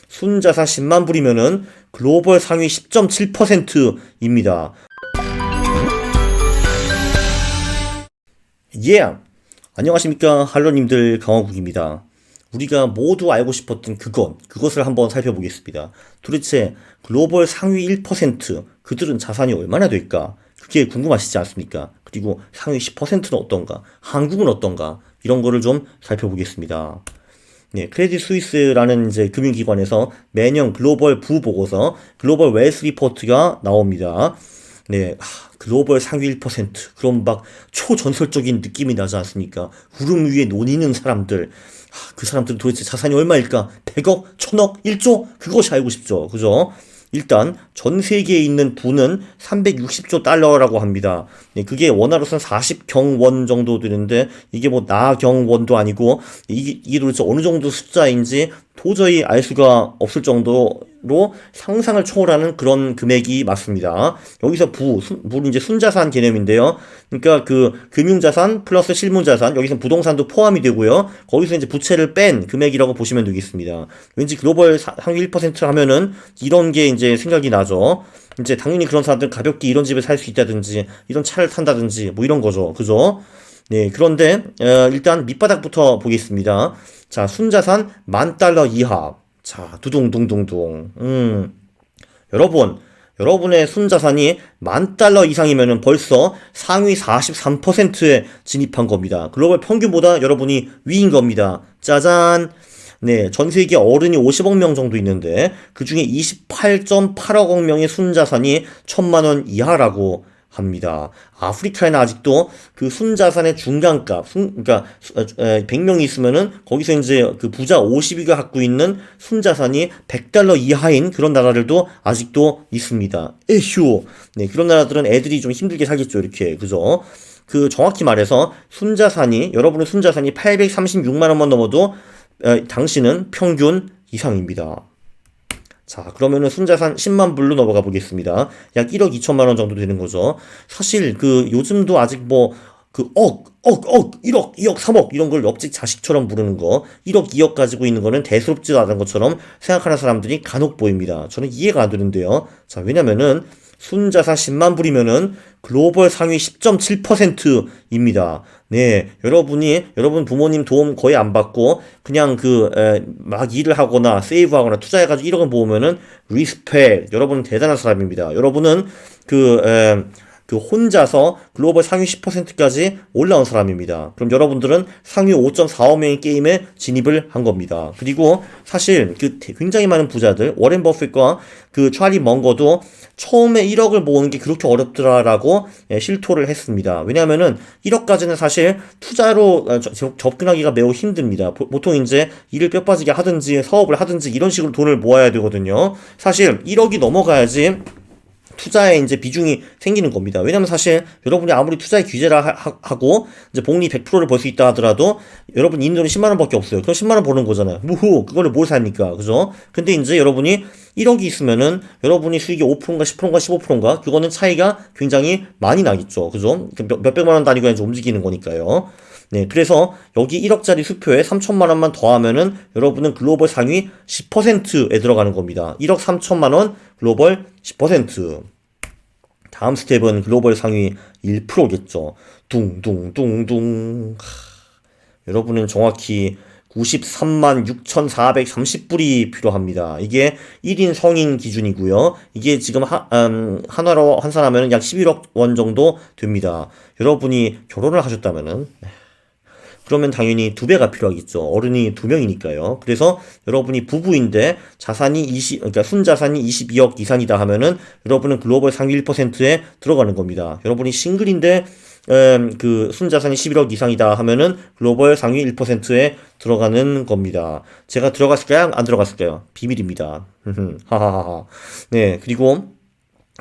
순자산 10만 불이면은 글로벌 상위 10.7%입니다. 예! 안녕하십니까 할로님들, 강원국입니다. 우리가 모두 알고 싶었던 그것을 한번 살펴보겠습니다. 도대체 글로벌 상위 1%, 그들은 자산이 얼마나 될까? 그게 궁금하시지 않습니까? 그리고 상위 10%는 어떤가? 한국은 어떤가? 이런 거를 좀 살펴보겠습니다. 네, 크레딧 스위스라는 이제 금융기관에서 매년 글로벌 부보고서, 글로벌 웰스 리포트가 나옵니다. 네, 글로벌 상위 1%. 그럼 막 초전설적인 느낌이 나지 않습니까? 구름 위에 논이는 사람들. 그 사람들은 도대체 자산이 얼마일까? 100억, 1000억, 1조? 그것이 알고 싶죠. 그죠? 일단 전 세계에 있는 부는 360조 달러라고 합니다. 네, 그게 원화로서는 40경원 정도 되는데, 이게 뭐 나경원도 아니고 이게 도대체 어느 정도 숫자인지 도저히 알 수가 없을 정도로 상상을 초월하는 그런 금액이 맞습니다. 여기서 부는 이제 순자산 개념인데요. 그러니까 그 금융자산 플러스 실무자산, 여기서 부동산도 포함이 되고요. 거기서 이제 부채를 뺀 금액이라고 보시면 되겠습니다. 왠지 글로벌 상위 1% 하면은 이런 게 이제 생각이 나죠. 이제 당연히 그런 사람들은 가볍게 이런 집에 살 수 있다든지, 이런 차를 탄다든지, 뭐 이런 거죠. 그죠? 네, 그런데 일단 밑바닥부터 보겠습니다. 자, 순자산 10,000달러 이하. 자, 두둥둥둥둥. 여러분의 순자산이 10,000달러 이상이면은 벌써 상위 43%에 진입한 겁니다. 글로벌 평균보다 여러분이 위인 겁니다. 짜잔! 네, 전 세계 어른이 50억 명 정도 있는데, 그 중에 28.8억 명의 순자산이 1,000만 원 이하라고 합니다. 아프리카에는 아직도 그 순자산의 중간값, 그러니까 100명이 있으면은 거기서 이제 그 부자 50위가 갖고 있는 순자산이 100달러 이하인 그런 나라들도 아직도 있습니다. 에휴. 네, 그런 나라들은 애들이 좀 힘들게 살겠죠, 이렇게. 그죠? 그 정확히 말해서 여러분의 순자산이 836만 원만 넘어도 당신은 평균 이상입니다. 자, 그러면은 순자산 10만 불로 넘어가 보겠습니다. 약 1억 2천만 원 정도 되는 거죠. 사실 그 요즘도 아직 뭐 그 1억, 2억, 3억 이런 걸 옆집 자식처럼 부르는 거, 1억, 2억 가지고 있는 거는 대수롭지도 않은 것처럼 생각하는 사람들이 간혹 보입니다. 저는 이해가 안 되는데요. 자, 왜냐면은 순자산 10만 불이면은 글로벌 상위 10.7%입니다. 네, 여러분 부모님 도움 거의 안 받고 그냥 막 일을 하거나 세이브하거나 투자해가지고 1억을 모으면은 리스펙. 여러분은 대단한 사람입니다. 여러분은 혼자서 글로벌 상위 10%까지 올라온 사람입니다. 그럼 여러분들은 상위 5.45명의 게임에 진입을 한 겁니다. 그리고 사실 굉장히 많은 부자들, 워렌 버핏과 그 찰리 먼거도 처음에 1억을 모으는 게 그렇게 어렵더라라고 실토를 했습니다. 왜냐하면은 1억까지는 사실 투자로 접근하기가 매우 힘듭니다. 보통 이제 일을 뼈 빠지게 하든지 사업을 하든지 이런 식으로 돈을 모아야 되거든요. 사실 1억이 넘어가야지 투자에 이제 비중이 생기는 겁니다. 왜냐면 사실 여러분이 아무리 투자에 규제를 하고 이제 복리 100%를 벌 수 있다 하더라도 여러분 있는 돈이 10만 원밖에 없어요. 그럼 10만 원 버는 거잖아요. 무후, 그거를 뭘 삽니까? 그죠? 근데 이제 여러분이 1억이 있으면은 여러분이 수익이 5%인가 10%인가 15%인가 그거는 차이가 굉장히 많이 나겠죠. 그죠? 몇백만 원 단위가 이제 움직이는 거니까요. 네, 그래서 여기 1억짜리 수표에 3천만 원만 더하면은 여러분은 글로벌 상위 10%에 들어가는 겁니다. 1억 3천만 원 글로벌 10%. 다음 스텝은 글로벌 상위 1%겠죠. 둥둥둥둥. 여러분은 정확히 93만 6,430불이 필요합니다. 이게 1인 성인 기준이고요. 이게 지금 한화로 환산하면 약 11억 원 정도 됩니다. 여러분이 결혼을 하셨다면은 그러면 당연히 2배가 필요하겠죠. 어른이 2명이니까요. 그래서 여러분이 부부인데 그러니까 순자산이 22억 이상이다 하면은 여러분은 글로벌 상위 1%에 들어가는 겁니다. 여러분이 싱글인데 그 순자산이 11억 이상이다 하면은 글로벌 상위 1%에 들어가는 겁니다. 제가 들어갔을까요? 안 들어갔을까요? 비밀입니다. 하하하하. 네, 그리고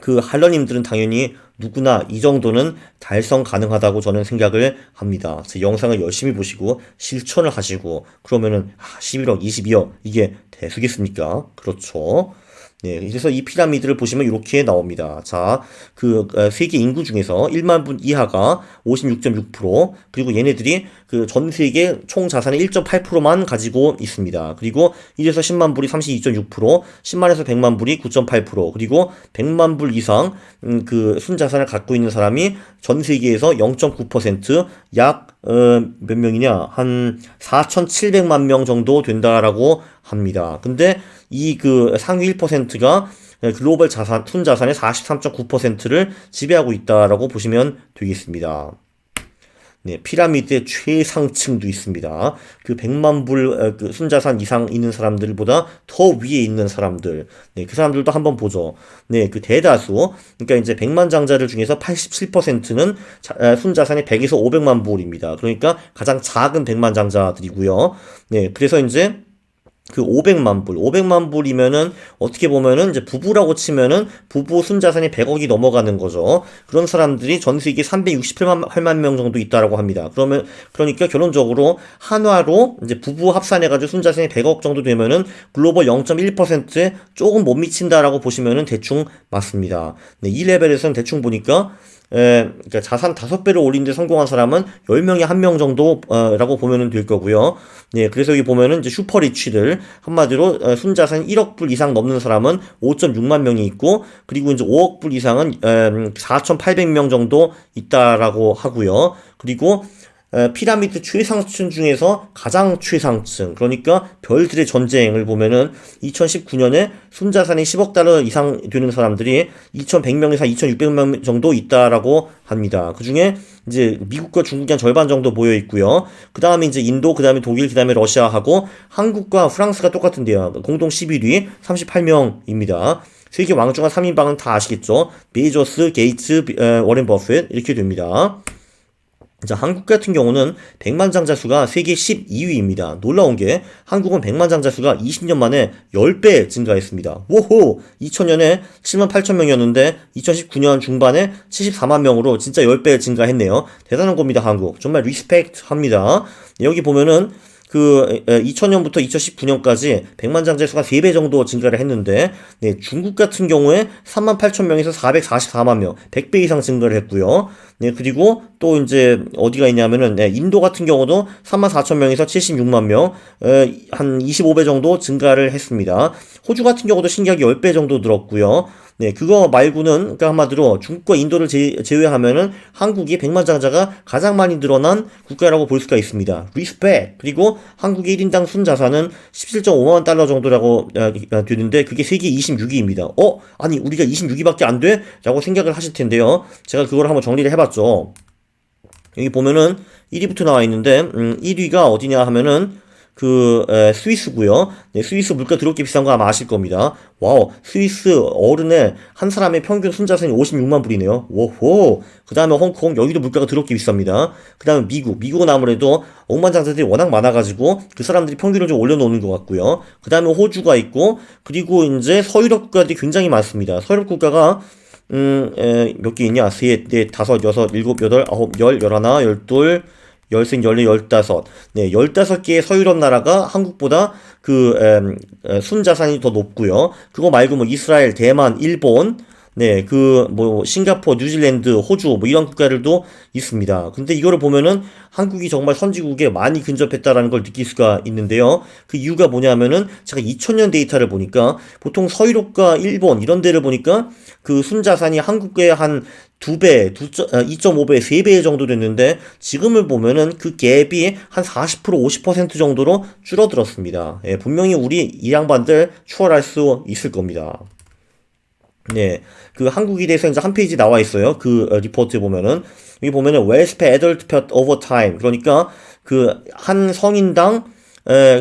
그 할러님들은 당연히 누구나 이 정도는 달성 가능하다고 저는 생각을 합니다. 제 영상을 열심히 보시고 실천을 하시고 그러면은 11억, 22억 이게 대수겠습니까? 그렇죠. 네, 그래서 이 피라미드를 보시면 이렇게 나옵니다. 자, 세계 인구 중에서 1만 분 이하가 56.6%, 그리고 얘네들이 그 전 세계 총 자산의 1.8%만 가지고 있습니다. 그리고 1에서 10만 불이 32.6%, 10만에서 100만 불이 9.8%, 그리고 100만 불 이상 그 순자산을 갖고 있는 사람이 전 세계에서 0.9%, 몇 명이냐? 한 4,700만 명 정도 된다라고 합니다. 근데 이 상위 1%가 글로벌 순자산의 43.9%를 지배하고 있다라고 보시면 되겠습니다. 네, 피라미드의 최상층도 있습니다. 100만 불 순자산 이상 있는 사람들보다 더 위에 있는 사람들. 네, 그 사람들도 한번 보죠. 네, 대다수. 그러니까 이제 100만 장자들 중에서 87%는 순자산이 100에서 500만 불입니다. 그러니까 가장 작은 100만 장자들이고요. 네, 그래서 이제 500만 불이면은, 어떻게 보면은, 이제 부부라고 치면은, 부부 순자산이 100억이 넘어가는 거죠. 그런 사람들이 전 세계 368만 명 정도 있다라고 합니다. 그러니까 결론적으로, 한화로, 이제 부부 합산해가지고 순자산이 100억 정도 되면은, 글로벌 0.1%에 조금 못 미친다라고 보시면은 대충 맞습니다. 네, 이 레벨에서는 대충 보니까, 그러니까 자산 5배를 올리는데 성공한 사람은 10명에 1명 정도, 라고 보면은 될 거고요. 네, 그래서 여기 보면은 이제 슈퍼리치들, 한마디로, 순자산 1억 불 이상 넘는 사람은 5.6만 명이 있고, 그리고 이제 5억 불 이상은, 4,800명 정도 있다라고 하고요. 그리고, 피라미드 최상층 중에서 가장 최상층, 그러니까 별들의 전쟁을 보면은 2019년에 순자산이 10억 달러 이상 되는 사람들이 2,100명에서 2,600명 정도 있다라고 합니다. 그 중에 이제 미국과 중국이 한 절반 정도 모여 있고요. 그 다음에 이제 인도, 그 다음에 독일, 그 다음에 러시아하고 한국과 프랑스가 똑같은데요. 공동 11위 38명입니다. 세계 왕중한 3인방은 다 아시겠죠? 베이조스, 게이츠, 워렌 버핏 이렇게 됩니다. 자, 한국 같은 경우는 100만 장자 수가 세계 12위입니다. 놀라운 게 한국은 100만 장자 수가 20년 만에 10배 증가했습니다. 오호! 2000년에 7만 8천 명이었는데 2019년 중반에 74만 명으로 진짜 10배 증가했네요. 대단한 겁니다, 한국. 정말 리스펙트 합니다. 여기 보면은 2000년부터 2019년까지 100만 장자 수가 3배 정도 증가를 했는데, 네, 중국 같은 경우에 3만 8천 명에서 444만 명, 100배 이상 증가를 했고요. 네, 그리고 또 이제 어디가 있냐면은, 네, 인도 같은 경우도 3만 4천 명에서 76만 명, 한 25배 정도 증가를 했습니다. 호주 같은 경우도 신기하게 10배 정도 늘었고요. 네, 그거 말고는, 그러니까 한마디로 중국과 인도를 제외하면은 한국이 100만 장자가 가장 많이 늘어난 국가라고 볼 수가 있습니다. 리스펙! 그리고 한국의 1인당 순자산은 17.5만 달러 정도라고 되는데, 그게 세계 26위입니다. 아니, 우리가 26위밖에 안 돼? 라고 생각을 하실 텐데요. 제가 그걸 한번 정리를 해봤죠. 여기 보면은 1위부터 나와 있는데, 1위가 어디냐 하면은, 스위스고요. 네, 스위스 물가 더럽게 비싼 거 아마 아실 겁니다. 와우, 스위스 어른의 한 사람의 평균 순자산이 56만 불이네요. 오호. 그 다음에 홍콩, 여기도 물가가 더럽게 비쌉니다. 그 다음에 미국은 아무래도 억만장자들이 워낙 많아가지고 그 사람들이 평균을 좀 올려놓는 것 같고요. 그 다음에 호주가 있고, 그리고 이제 서유럽 국가들이 굉장히 많습니다. 서유럽 국가가 몇 개 있냐? 셋, 넷, 다섯, 여섯, 일곱, 여덟, 아홉, 열, 열하나, 열둘, 열세, 열네, 열다섯. 네, 15개의 서유럽 나라가 한국보다 순자산이 더 높고요. 그거 말고 뭐 이스라엘, 대만, 일본, 네, 싱가포르, 뉴질랜드, 호주, 뭐 이런 국가들도 있습니다. 근데 이거를 보면은 한국이 정말 선진국에 많이 근접했다라는 걸 느낄 수가 있는데요. 그 이유가 뭐냐면은 제가 2000년 데이터를 보니까 보통 서유럽과 일본 이런 데를 보니까 순자산이 한국의 한 2배, 2.5배, 3배 정도 됐는데 지금을 보면은 그 갭이 한 40%, 50% 정도로 줄어들었습니다. 예, 분명히 우리 이 양반들 추월할 수 있을 겁니다. 네, 한국에 대해서 이제 한 페이지 나와 있어요. 리포트에 보면은 여기 보면은 Wealth per adult per over time. 그러니까 한 성인당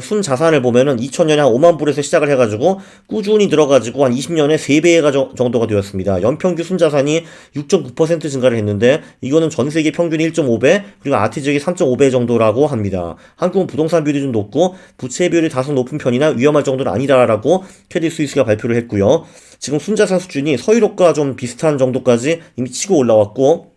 순 자산을 보면은 2000년에 한 5만 불에서 시작을 해가지고 꾸준히 들어가지고 한 20년에 3배 정도가 되었습니다. 연평균 순 자산이 6.9% 증가를 했는데 이거는 전 세계 평균이 1.5배 그리고 아티 지역이 3.5배 정도라고 합니다. 한국은 부동산 비율이 좀 높고 부채 비율이 다소 높은 편이나 위험할 정도는 아니다라고 크레딧 스위스가 발표를 했고요. 지금 순자산 수준이 서유럽과 좀 비슷한 정도까지 이미 치고 올라왔고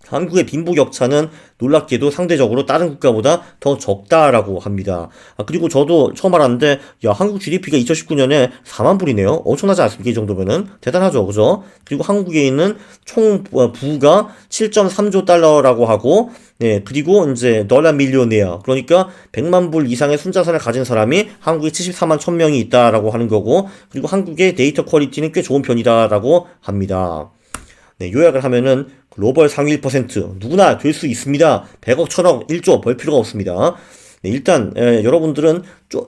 한국의 빈부격차는 놀랍게도 상대적으로 다른 국가보다 더 적다라고 합니다. 그리고 저도 처음 알았는데, 야, 한국 GDP가 2019년에 4만 불이네요. 엄청나지 않습니까? 이 정도면은. 대단하죠. 그죠? 그리고 한국에 있는 총 부가 7.3조 달러라고 하고, 네, 그리고 이제 널라 밀리오네어. 그러니까 100만 불 이상의 순자산을 가진 사람이 한국에 74만 1000명이 있다라고 하는 거고, 그리고 한국의 데이터 퀄리티는 꽤 좋은 편이다라고 합니다. 네, 요약을 하면은 글로벌 상위 1% 누구나 될 수 있습니다. 100억, 1000억, 1조 벌 필요가 없습니다. 네, 일단 여러분들은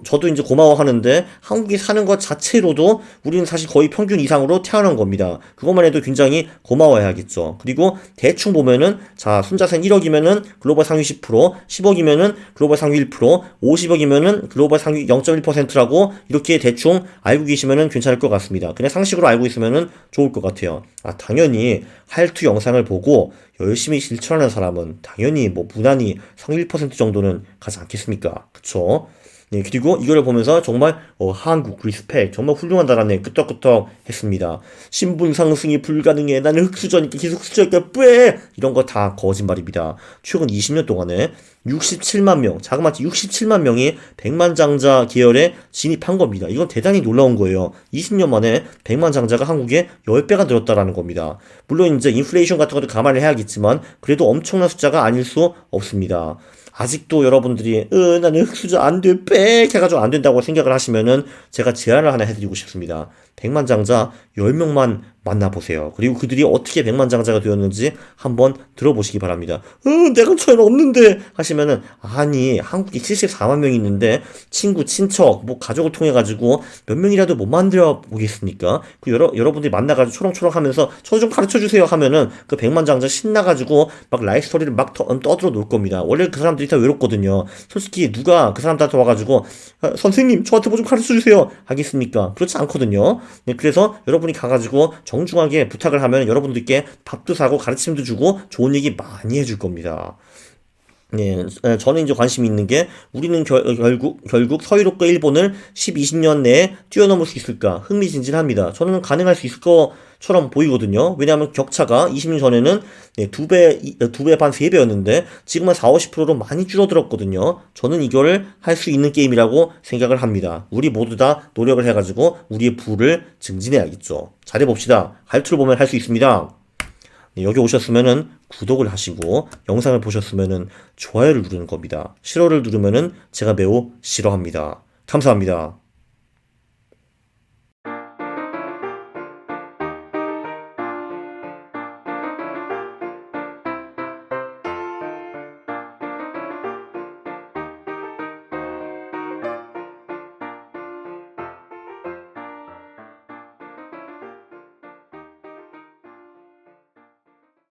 저도 이제 고마워하는데 한국에 사는 것 자체로도 우리는 사실 거의 평균 이상으로 태어난 겁니다. 그것만 해도 굉장히 고마워해야겠죠. 그리고 대충 보면은 자 순자산 1억이면은 글로벌 상위 10%, 10억이면은 글로벌 상위 1%, 50억이면은 글로벌 상위 0.1%라고 이렇게 대충 알고 계시면은 괜찮을 것 같습니다. 그냥 상식으로 알고 있으면은 좋을 것 같아요. 당연히 할투 영상을 보고 열심히 실천하는 사람은 당연히 뭐 무난히 상위 1% 정도는 가지 않겠습니까? 그쵸? 네, 그리고 이거를 보면서 정말 한국 리스펙 정말 훌륭한 나라네 끄떡끄떡 했습니다. 신분 상승이 불가능해. 나는 흑수저니까 계속 흑수저니까 뿌에 이런 거 다 거짓말입니다. 최근 20년 동안에 67만 명, 자그마치 67만 명이 백만장자 계열에 진입한 겁니다. 이건 대단히 놀라운 거예요. 20년 만에 백만장자가 한국에 10배가 늘었다라는 겁니다. 물론 이제 인플레이션 같은 것도 감안을 해야겠지만 그래도 엄청난 숫자가 아닐 수 없습니다. 아직도 여러분들이 나는 흑수저 안 돼, 빽 해가지고 안 된다고 생각을 하시면은 제가 제안을 하나 해드리고 싶습니다. 백만장자 10명만 만나보세요. 그리고 그들이 어떻게 백만장자가 되었는지 한번 들어보시기 바랍니다. 내가 처럼 없는데 하시면은 아니 한국에 74만 명이 있는데 친구, 친척, 뭐 가족을 통해 가지고 몇 명이라도 못 만들어 보겠습니까? 그 여러분들이 만나가지고 초롱초롱 하면서 저 좀 가르쳐 주세요 하면은 그 백만장자 신나가지고 막 라이프 스토리를 막 떠들어 놓을 겁니다. 원래 그 사람들이 다 외롭거든요. 솔직히 누가 그 사람들한테 와가지고 선생님 저한테 뭐 좀 가르쳐 주세요 하겠습니까? 그렇지 않거든요. 네, 그래서 여러분이 가가지고 정중하게 부탁을 하면 여러분들께 밥도 사고 가르침도 주고 좋은 얘기 많이 해줄 겁니다. 네, 저는 이제 관심이 있는 게 우리는 결국 서유럽과 일본을 10, 20년 내에 뛰어넘을 수 있을까 흥미진진합니다. 저는 가능할 수 있을 것처럼 보이거든요. 왜냐하면 격차가 20년 전에는 네, 두 배 반, 세 배였는데 지금은 4, 50%로 많이 줄어들었거든요. 저는 이거를 할 수 있는 게임이라고 생각을 합니다. 우리 모두 다 노력을 해가지고 우리의 부를 증진해야겠죠. 잘해봅시다. 할투를 보면 할 수 있습니다. 네, 여기 오셨으면은 구독을 하시고 영상을 보셨으면은 좋아요를 누르는 겁니다. 싫어를 누르면은 제가 매우 싫어합니다. 감사합니다.